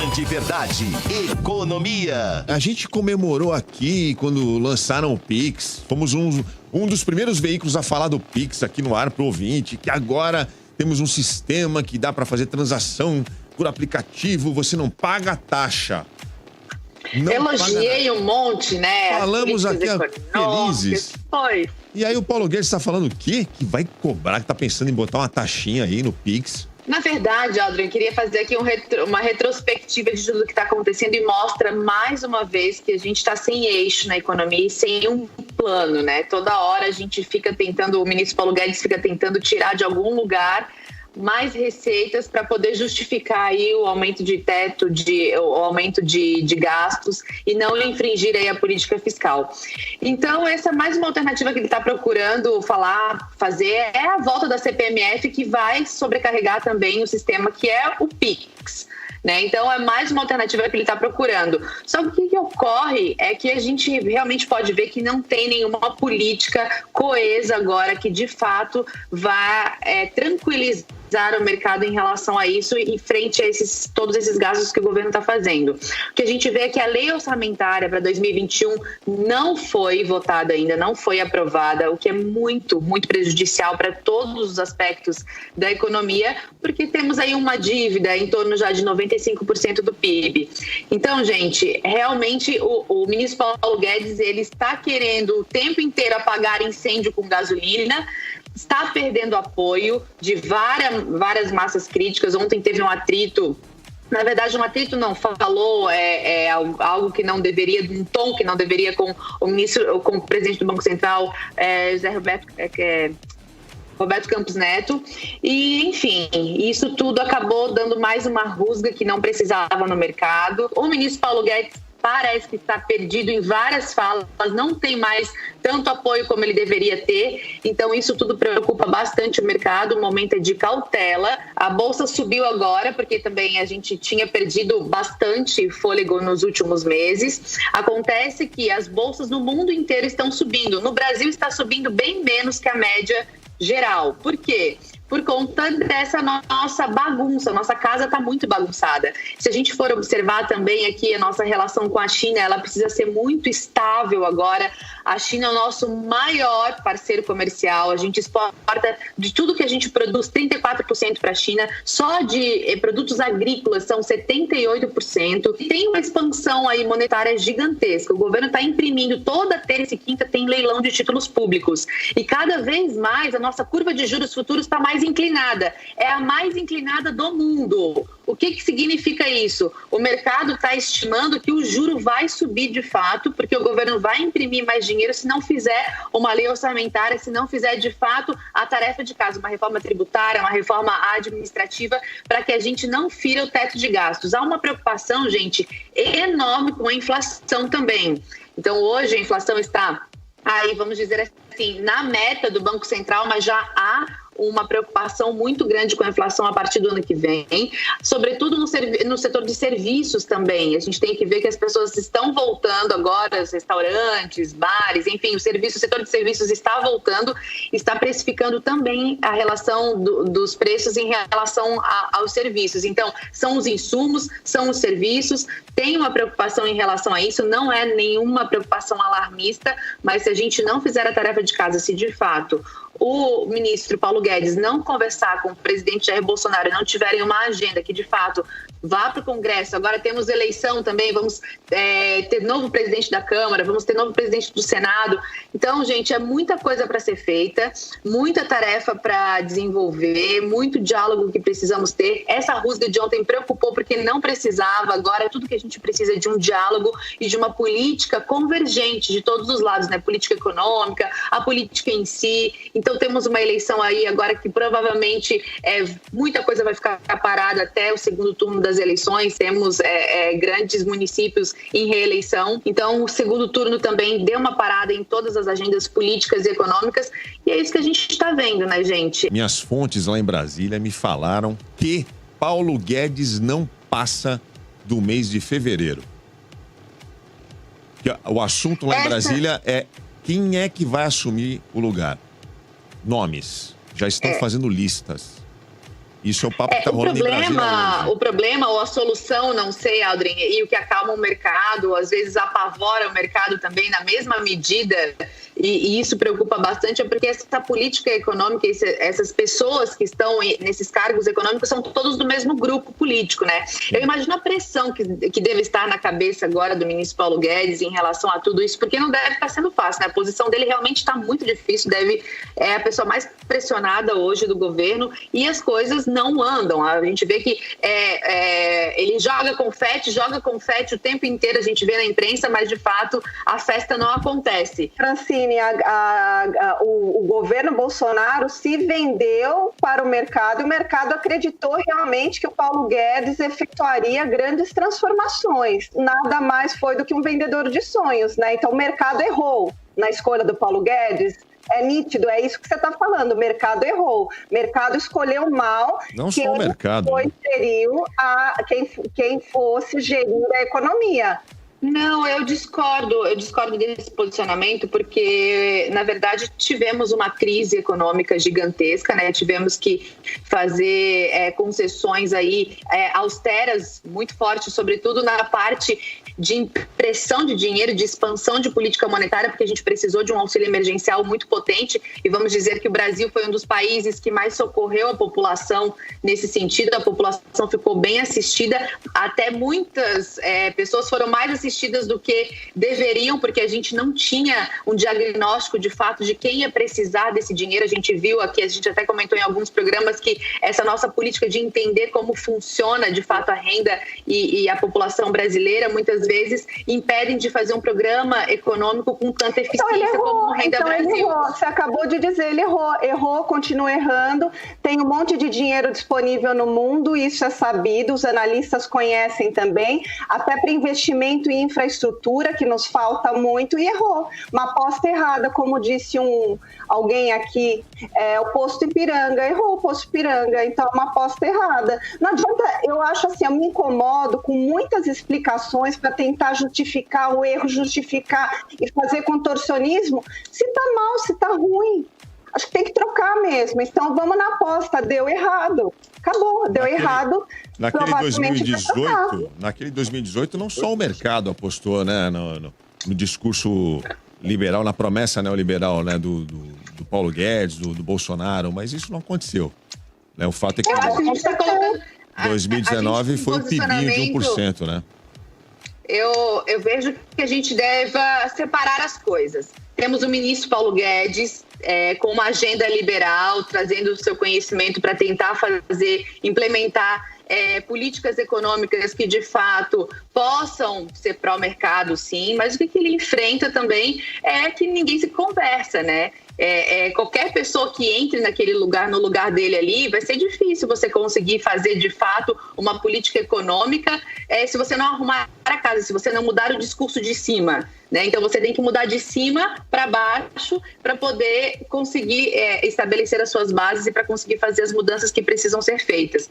Grande Verdade, economia. A gente comemorou aqui quando lançaram o Pix. Fomos um dos primeiros veículos a falar do Pix aqui no ar pro ouvinte, que agora temos um sistema que dá para fazer transação por aplicativo, você não paga taxa. Elogiei um monte, né? Falamos aqui felizes. Foi. E aí o Paulo Guedes está falando o quê? Que vai cobrar, que tá pensando em botar uma taxinha aí no Pix. Na verdade, Adrian, eu queria fazer aqui uma retrospectiva de tudo que está acontecendo e mostra mais uma vez que a gente está sem eixo na economia e sem um plano, né? Toda hora a gente fica tentando, o ministro Paulo Guedes fica tentando tirar de algum lugar mais receitas para poder justificar aí o aumento de teto, o aumento de gastos e não infringir aí a política fiscal. Então, essa é mais uma alternativa que ele está procurando fazer é a volta da CPMF, que vai sobrecarregar também o sistema que é o PIX. Né? Então, é mais uma alternativa que ele está procurando. Só que o que ocorre é que a gente realmente pode ver que não tem nenhuma política coesa agora que, de fato, vá tranquilizar o mercado em relação a isso e frente a todos esses gastos que o governo está fazendo. O que a gente vê é que a lei orçamentária para 2021 não foi votada ainda, não foi aprovada, o que é muito, muito prejudicial para todos os aspectos da economia, porque temos aí uma dívida em torno já de 95% do PIB. Então, gente, realmente o ministro Paulo Guedes, ele está querendo o tempo inteiro apagar incêndio com gasolina, está perdendo apoio de várias massas críticas. Ontem teve um atrito, na verdade um atrito não, falou algo que não deveria, um tom que não deveria com o presidente do Banco Central, José Roberto Campos Neto, e enfim, isso tudo acabou dando mais uma rusga que não precisava no mercado. O ministro Paulo Guedes parece que está perdido em várias falas, não tem mais tanto apoio como ele deveria ter, então isso tudo preocupa bastante o mercado. O momento é de cautela. A bolsa subiu agora porque também a gente tinha perdido bastante fôlego nos últimos meses. Acontece que as bolsas no mundo inteiro estão subindo, no Brasil está subindo bem menos que a média geral. Por quê? Por conta dessa nossa bagunça, nossa casa está muito bagunçada. Se a gente for observar também aqui a nossa relação com a China, ela precisa ser muito estável agora. A China é o nosso maior parceiro comercial, a gente exporta de tudo que a gente produz, 34% para a China, só de produtos agrícolas são 78%. E tem uma expansão aí monetária gigantesca, o governo está imprimindo toda terça e quinta, tem leilão de títulos públicos. E cada vez mais a nossa curva de juros futuros está mais inclinada, é a mais inclinada do mundo. O que significa isso? O mercado está estimando que o juro vai subir de fato, porque o governo vai imprimir mais dinheiro se não fizer uma lei orçamentária, se não fizer de fato a tarefa de casa, uma reforma tributária, uma reforma administrativa, para que a gente não fira o teto de gastos. Há uma preocupação, gente, enorme com a inflação também. Então, hoje a inflação está aí, vamos dizer assim, na meta do Banco Central, mas já há uma preocupação muito grande com a inflação a partir do ano que vem, sobretudo no setor de serviços também. A gente tem que ver que as pessoas estão voltando agora, os restaurantes, bares, enfim, o setor de serviços está voltando, está precificando também a relação dos preços em relação aos serviços. Então, são os insumos, são os serviços, tem uma preocupação em relação a isso, não é nenhuma preocupação alarmista, mas se a gente não fizer a tarefa de casa, se de fato o ministro Paulo Guedes não conversar com o presidente Jair Bolsonaro, não tiverem uma agenda que de fato vá para o Congresso, agora temos eleição também, vamos ter novo presidente da Câmara, vamos ter novo presidente do Senado. Então, gente, é muita coisa para ser feita, muita tarefa para desenvolver, muito diálogo que precisamos ter. Essa rusga de ontem preocupou porque não precisava, agora tudo que a gente precisa é de um diálogo e de uma política convergente de todos os lados, né? Política econômica, a política em si. Então, temos uma eleição aí agora que provavelmente muita coisa vai ficar parada até o segundo turno das eleições. Temos grandes municípios em reeleição. Então, o segundo turno também deu uma parada em todas as agendas políticas e econômicas. E é isso que a gente está vendo, né, gente? Minhas fontes lá em Brasília me falaram que Paulo Guedes não passa do mês de fevereiro. O assunto lá em Brasília é quem é que vai assumir o lugar. Nomes. Já estão fazendo listas. Isso é o papo que está rolando em Brasília hoje. O problema ou a solução, não sei, Aldrin, e o que acalma o mercado, às vezes apavora o mercado também na mesma medida, e isso preocupa bastante, é porque essa política econômica, essas pessoas que estão nesses cargos econômicos são todos do mesmo grupo político, né? Eu imagino a pressão que deve estar na cabeça agora do ministro Paulo Guedes em relação a tudo isso, porque não deve estar sendo fácil, né? A posição dele realmente está muito difícil, é a pessoa mais pressionada hoje do governo, e as coisas não andam. A gente vê que ele joga confete o tempo inteiro, a gente vê na imprensa, mas de fato a festa não acontece. Francine, o governo Bolsonaro se vendeu para o mercado, e o mercado acreditou realmente que o Paulo Guedes efetuaria grandes transformações. Nada mais foi do que um vendedor de sonhos, né? Então o mercado errou na escolha do Paulo Guedes. É nítido, é isso que você está falando. O mercado errou. O mercado escolheu mal. Não só o mercado. Inseriu quem fosse gerir a economia. Não, eu discordo desse posicionamento, porque, na verdade, tivemos uma crise econômica gigantesca, né? Tivemos que fazer concessões aí austeras muito fortes, sobretudo na parte de impressão de dinheiro, de expansão de política monetária, porque a gente precisou de um auxílio emergencial muito potente, e vamos dizer que o Brasil foi um dos países que mais socorreu a população nesse sentido. A população ficou bem assistida, até muitas pessoas foram mais assistidas do que deveriam, porque a gente não tinha um diagnóstico de fato de quem ia precisar desse dinheiro. A gente viu aqui, a gente até comentou em alguns programas que essa nossa política de entender como funciona de fato a renda e a população brasileira muitas vezes impedem de fazer um programa econômico com tanta eficiência como Renda Brasil. Ele errou. Você acabou de dizer, ele errou, continua errando. Tem um monte de dinheiro disponível no mundo, isso é sabido, os analistas conhecem também, até para investimento em infraestrutura, que nos falta muito, e errou. Uma aposta errada, como disse alguém aqui, o posto Ipiranga, errou o posto Ipiranga, então é uma aposta errada. Não adianta, eu acho assim, eu me incomodo com muitas explicações para tentar justificar o erro, justificar e fazer contorcionismo, se está mal, se está ruim. Acho que tem que trocar mesmo. Então vamos na aposta, deu errado. Acabou, deu errado. Naquele 2018, não só o mercado apostou, né, no discurso liberal, na promessa neoliberal, né, do Paulo Guedes, do Bolsonaro, mas isso não aconteceu. O fato é que 2019 foi o PIBinho de 1%, né? Eu vejo que a gente deve separar as coisas. Temos o ministro Paulo Guedes com uma agenda liberal, trazendo o seu conhecimento para tentar implementar políticas econômicas que, de fato, possam ser pró-mercado, sim, mas o que ele enfrenta também é que ninguém se conversa, né? Qualquer pessoa que entre no lugar dele ali, vai ser difícil você conseguir fazer, de fato, uma política econômica se você não arrumar a casa, se você não mudar o discurso de cima, né? Então, você tem que mudar de cima para baixo para poder conseguir estabelecer as suas bases e para conseguir fazer as mudanças que precisam ser feitas.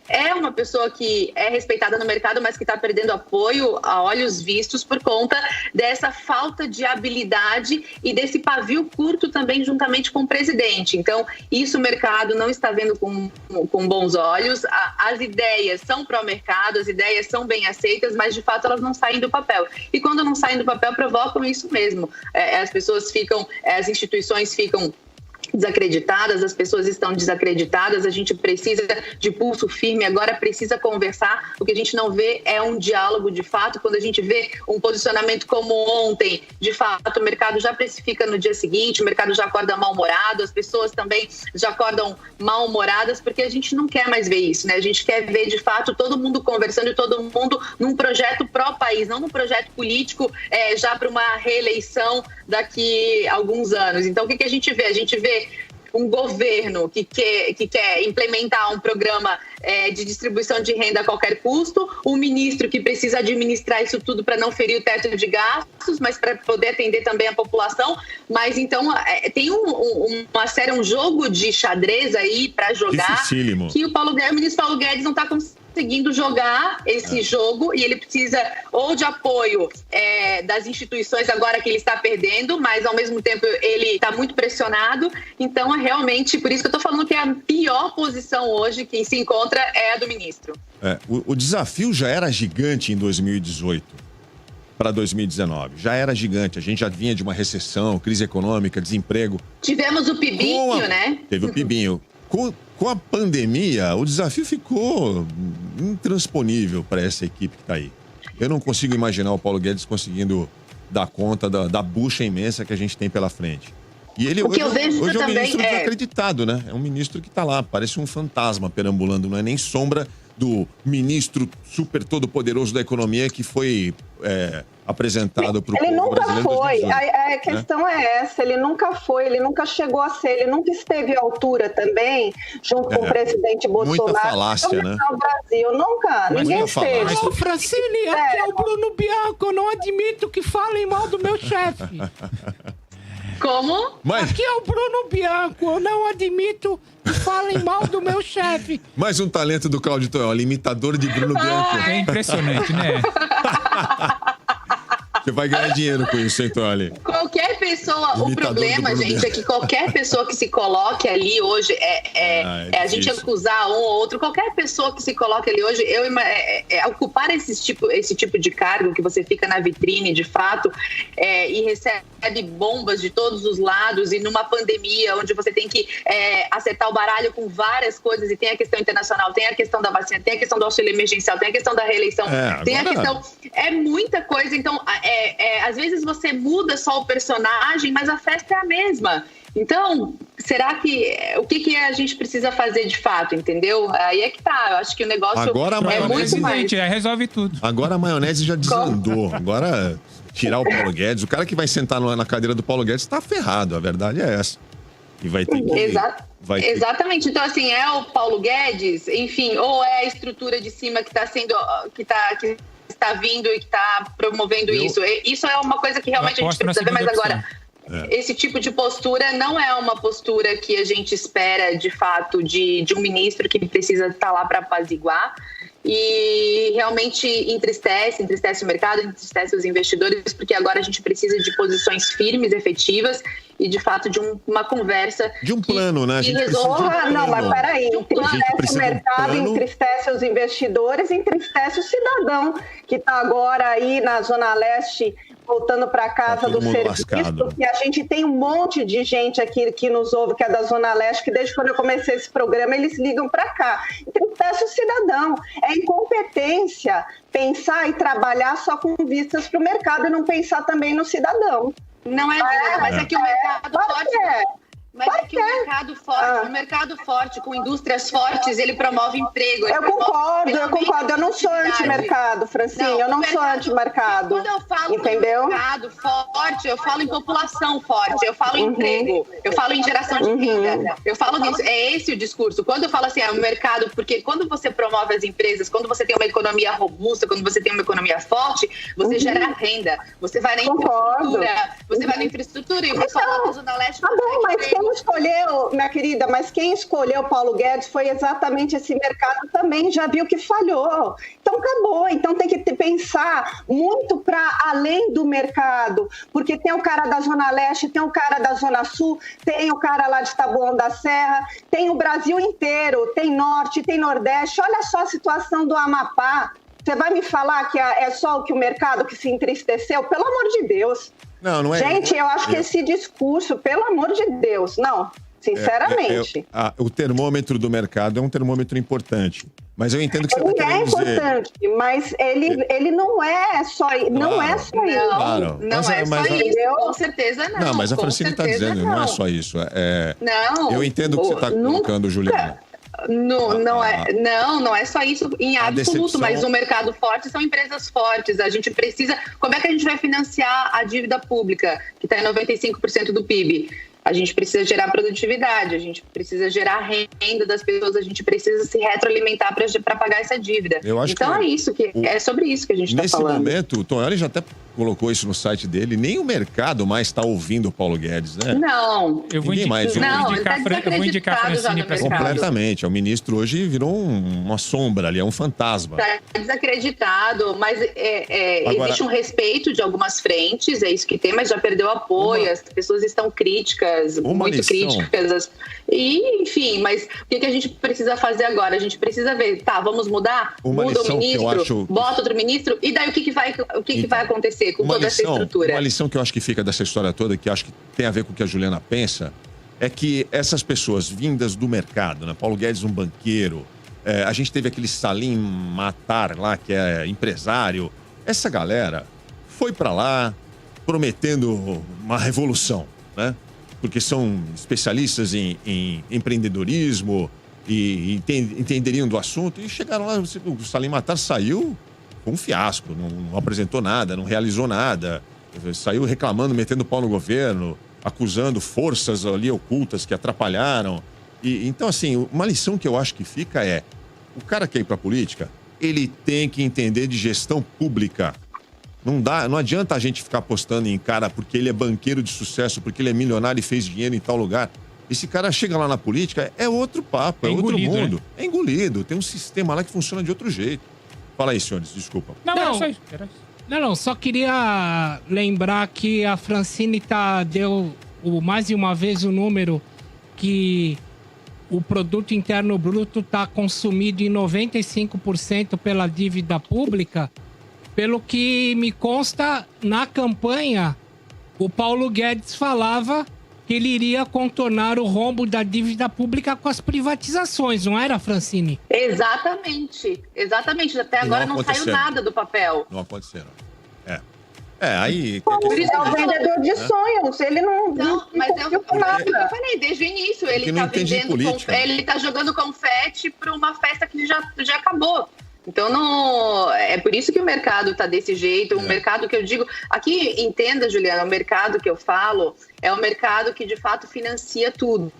É uma pessoa que é respeitada no mercado, mas que está perdendo apoio a olhos vistos por conta dessa falta de habilidade e desse pavio curto também juntamente com o presidente. Então, isso o mercado não está vendo com bons olhos. As ideias são pró-mercado, as ideias são bem aceitas, mas de fato elas não saem do papel. E quando não saem do papel, provocam isso mesmo. As pessoas as instituições ficam desacreditadas, as pessoas estão desacreditadas, a gente precisa de pulso firme, agora precisa conversar. O que a gente não vê é um diálogo de fato. Quando a gente vê um posicionamento como ontem, de fato o mercado já precifica no dia seguinte, o mercado já acorda mal-humorado, as pessoas também já acordam mal-humoradas, porque a gente não quer mais ver isso, né? A gente quer ver de fato todo mundo conversando e todo mundo num projeto pró-país, não num projeto político já para uma reeleição daqui a alguns anos. Então o que a gente vê? A gente vê um governo que quer implementar um programa de distribuição de renda a qualquer custo, um ministro que precisa administrar isso tudo para não ferir o teto de gastos, mas para poder atender também a população. Mas então tem um jogo de xadrez aí para jogar, dificílimo, que o ministro Paulo Guedes não está conseguindo conseguindo jogar esse jogo e ele precisa ou de apoio das instituições agora que ele está perdendo, mas ao mesmo tempo ele está muito pressionado. Então é realmente por isso que eu estou falando que a pior posição hoje que se encontra é a do ministro. O desafio já era gigante em 2018 para 2019. Já era gigante. A gente já vinha de uma recessão, crise econômica, desemprego. Tivemos o Pibinho, né? Teve o Pibinho. Com a pandemia, o desafio ficou intransponível para essa equipe que está aí. Eu não consigo imaginar o Paulo Guedes conseguindo dar conta da bucha imensa que a gente tem pela frente. E ele hoje é um ministro desacreditado, né? É um ministro que está lá, parece um fantasma perambulando, não é nem sombra do ministro super todo-poderoso da economia que foi apresentado para o povo brasileiro. Ele nunca foi. A questão é essa, ele nunca foi, ele nunca chegou a ser, ele nunca esteve à altura também, junto com o presidente Bolsonaro. Muita falácia, né? No Brasil, nunca, ninguém esteve. Ô, Francine, aqui é o Bruno Bianco, eu não admito que falem mal do meu chefe. Como? Aqui é o Bruno Bianco, eu não admito que falem mal do meu chefe. Mais um talento do Cláudio Toioli, imitador de Bruno Bianco. É impressionante, né? Você vai ganhar dinheiro com isso, hein, Toioli? Qualquer pessoa, Imitador o problema, gente, Bianco. é que qualquer pessoa que se coloque ali hoje, a gente acusar um ou outro, qualquer pessoa que se coloque ali hoje, ocupar esse tipo de cargo que você fica na vitrine, de fato, e recebe bombas de todos os lados, e numa pandemia onde você tem que acertar o baralho com várias coisas, e tem a questão internacional, tem a questão da vacina, tem a questão do auxílio emergencial, tem a questão da reeleição, tem a questão... É muita coisa, então... às vezes você muda só o personagem, mas a festa é a mesma. Então, será que... O que a gente precisa fazer de fato, entendeu? Aí é que tá. Eu acho que o negócio é muito mais... resolve tudo. Agora a maionese já desandou. Agora, tirar o Paulo Guedes... O cara que vai sentar na cadeira do Paulo Guedes tá ferrado. A verdade é essa. E vai ter que... Exatamente. Então, assim, é o Paulo Guedes, enfim, ou é a estrutura de cima que está sendo... que está vindo e que está promovendo isso. Isso é uma coisa que realmente a gente precisa ver, mas agora, esse tipo de postura não é uma postura que a gente espera, de fato, de um ministro que precisa estar lá para apaziguar. E realmente entristece o mercado, entristece os investidores, porque agora a gente precisa de posições firmes, efetivas e, de fato, de uma conversa... De um plano, né? A gente precisa de um plano. Não, mas peraí, entristece o mercado, entristece os investidores, entristece o cidadão que está agora aí na Zona Leste voltando para casa do serviço, porque a gente tem um monte de gente aqui que nos ouve, que é da Zona Leste, que desde quando eu comecei esse programa, eles ligam para cá. Entristece o cidadão. É incompetência pensar e trabalhar só com vistas para o mercado e não pensar também no cidadão. Não mas é que o mercado forte... Mas é que o mercado forte, com indústrias fortes, ele promove emprego. Eu concordo. Eu não sou anti-mercado, Francine. Eu não sou anti-mercado. Quando eu falo mercado forte, eu falo em população forte, eu falo em emprego, eu falo em geração de renda. Eu falo nisso. É esse o discurso. Quando eu falo assim, o mercado, porque quando você promove as empresas, quando você tem uma economia robusta, quando você tem uma economia forte, você gera renda. Você vai na infraestrutura, e o pessoal da Zona Leste... Tá bom, mas quem escolheu, minha querida, quem escolheu Paulo Guedes foi exatamente esse mercado também, já viu que falhou. Então acabou, então tem que pensar muito para além do mercado, porque tem o cara da Zona Leste, tem o cara da Zona Sul, tem o cara lá de Taboão da Serra, tem o Brasil inteiro, tem Norte, tem Nordeste, olha só a situação do Amapá. Você vai me falar que é só o mercado que se entristeceu? Pelo amor de Deus. Não é. Gente, eu acho que esse discurso, pelo amor de Deus, não, sinceramente. O termômetro do mercado é um termômetro importante. Mas eu entendo que você está querendo dizer... Ele é importante, mas ele não é só, não é só isso. Claro. Não é só isso, com certeza não. Não, mas a Francine está dizendo, não é só isso. Não. Eu entendo o que você está colocando, Juliana. Não é só isso em absoluto, mas o mercado forte são empresas fortes. A gente precisa... Como é que a gente vai financiar a dívida pública, que está em 95% do PIB? A gente precisa gerar produtividade, a gente precisa gerar renda das pessoas, a gente precisa se retroalimentar para pagar essa dívida. Então é isso é sobre isso que a gente está falando. Nesse momento, o Tonholi já até colocou isso no site dele, nem o mercado mais está ouvindo o Paulo Guedes, né? Não. Eu vou indicar a Francine para completamente. O ministro hoje virou uma sombra ali, é um fantasma. Está desacreditado, mas agora, existe um respeito de algumas frentes, é isso que tem, mas já perdeu apoio, as pessoas estão críticas, muito críticas. E, enfim, mas o que a gente precisa fazer agora? A gente precisa ver, vamos mudar? Muda o ministro, bota outro ministro, e daí o que vai acontecer com toda essa estrutura? Uma lição que eu acho que fica dessa história toda, que acho que tem a ver com o que a Juliana pensa, é que essas pessoas vindas do mercado, né? Paulo Guedes, um banqueiro, a gente teve aquele Salim Matar lá, que é empresário. Essa galera foi para lá prometendo uma revolução, né? Porque são especialistas em empreendedorismo e entenderiam do assunto. E chegaram lá, o Salim Matar saiu com um fiasco, não apresentou nada, não realizou nada. Saiu reclamando, metendo pau no governo, acusando forças ali ocultas que atrapalharam. Então, assim, uma lição que eu acho que fica é: o cara que quer ir para a política, ele tem que entender de gestão pública. Não adianta a gente ficar apostando em cara porque ele é banqueiro de sucesso, porque ele é milionário e fez dinheiro em tal lugar. Esse cara chega lá na política, é outro papo, é outro mundo. Né? É engolido, tem um sistema lá que funciona de outro jeito. Fala aí, senhores, desculpa. Não, só queria lembrar que a Francine deu mais de uma vez o número que o produto interno bruto está consumido em 95% pela dívida pública. Pelo que me consta, na campanha, o Paulo Guedes falava que ele iria contornar o rombo da dívida pública com as privatizações, não era, Francine? Exatamente. Até agora não saiu nada do papel. Não aconteceu. Aí... Ele é um vendedor de sonhos, ele não mas eu falei desde o início, ele tá vendendo, ele tá jogando confete para uma festa que já acabou. Então, é por isso que o mercado está desse jeito, o mercado que eu digo... Aqui, entenda, Juliana, o mercado que eu falo é o mercado que, de fato, financia tudo.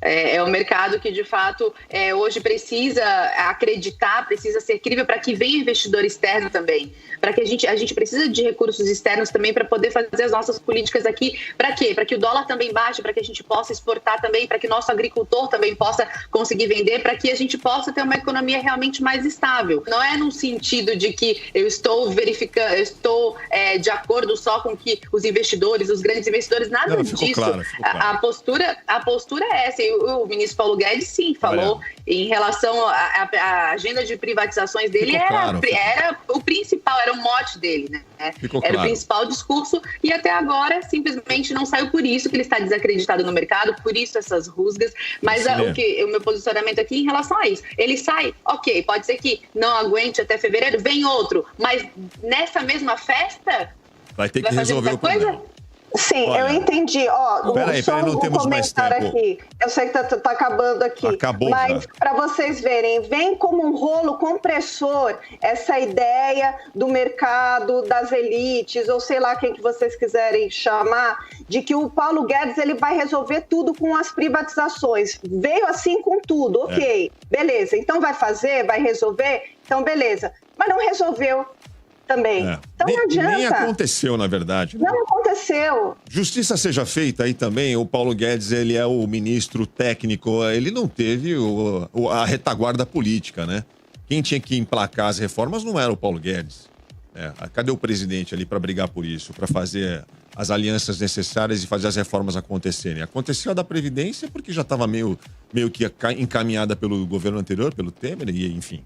É o mercado que, de fato, hoje precisa acreditar, precisa ser crível para que venha investidor externo também. Para que a gente precisa de recursos externos também para poder fazer as nossas políticas aqui. Para quê? Para que o dólar também baixe, para que a gente possa exportar também, para que nosso agricultor também possa conseguir vender, para que a gente possa ter uma economia realmente mais estável. Não é num sentido de que eu estou verificando, eu estou de acordo só com que os investidores, os grandes investidores, nada disso. Claro. A postura é essa. O ministro Paulo Guedes, sim, falou em relação à agenda de privatizações dele, era o principal, era o mote dele, né? Era o principal discurso e até agora simplesmente não saiu. Por isso que ele está desacreditado no mercado, por isso essas rusgas. Mas o meu posicionamento aqui em relação a isso, ele sai, ok, pode ser que não aguente até fevereiro, vem outro, mas nessa mesma festa vai ter que resolver o problema. Sim, eu entendi. Peraí, não temos mais tempo. Aqui. Eu sei que tá acabando aqui. Acabou, mas para vocês verem, vem como um rolo compressor essa ideia do mercado, das elites, ou sei lá quem que vocês quiserem chamar, de que o Paulo Guedes ele vai resolver tudo com as privatizações. Veio assim com tudo, ok. Beleza, então vai resolver? Então beleza. Mas não resolveu. Também. Então não adianta. Nem aconteceu, na verdade. Não aconteceu. Justiça seja feita aí também. O Paulo Guedes, ele é o ministro técnico. Ele não teve a retaguarda política, né? Quem tinha que emplacar as reformas não era o Paulo Guedes. Cadê o presidente ali para brigar por isso? Para fazer as alianças necessárias e fazer as reformas acontecerem? Aconteceu a da Previdência porque já estava meio que encaminhada pelo governo anterior, pelo Temer, e enfim...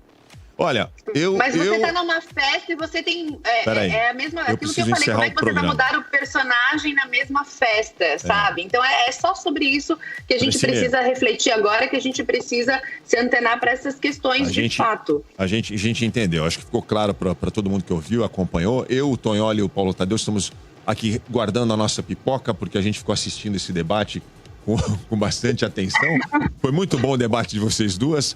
Olha, Mas você tá numa festa e você tem... É a mesma... Aquilo que eu falei, como é que você vai mudar o personagem na mesma festa, sabe? Então é só sobre isso que a gente precisa refletir agora, que a gente precisa se antenar para essas questões de fato. A gente entendeu, acho que ficou claro para todo mundo que ouviu, acompanhou. Eu, o Tonholi e o Paulo Tadeu estamos aqui guardando a nossa pipoca, porque a gente ficou assistindo esse debate com bastante atenção. Foi muito bom o debate de vocês duas.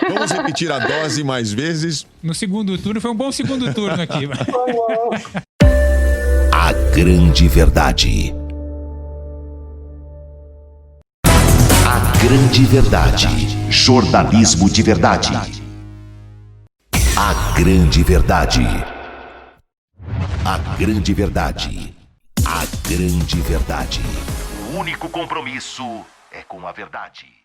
Vamos repetir a dose mais vezes. No segundo turno, foi um bom segundo turno aqui. A grande verdade. Grande Verdade. Jornalismo de verdade. A Grande Verdade. A Grande Verdade. A Grande Verdade. O único compromisso é com a verdade.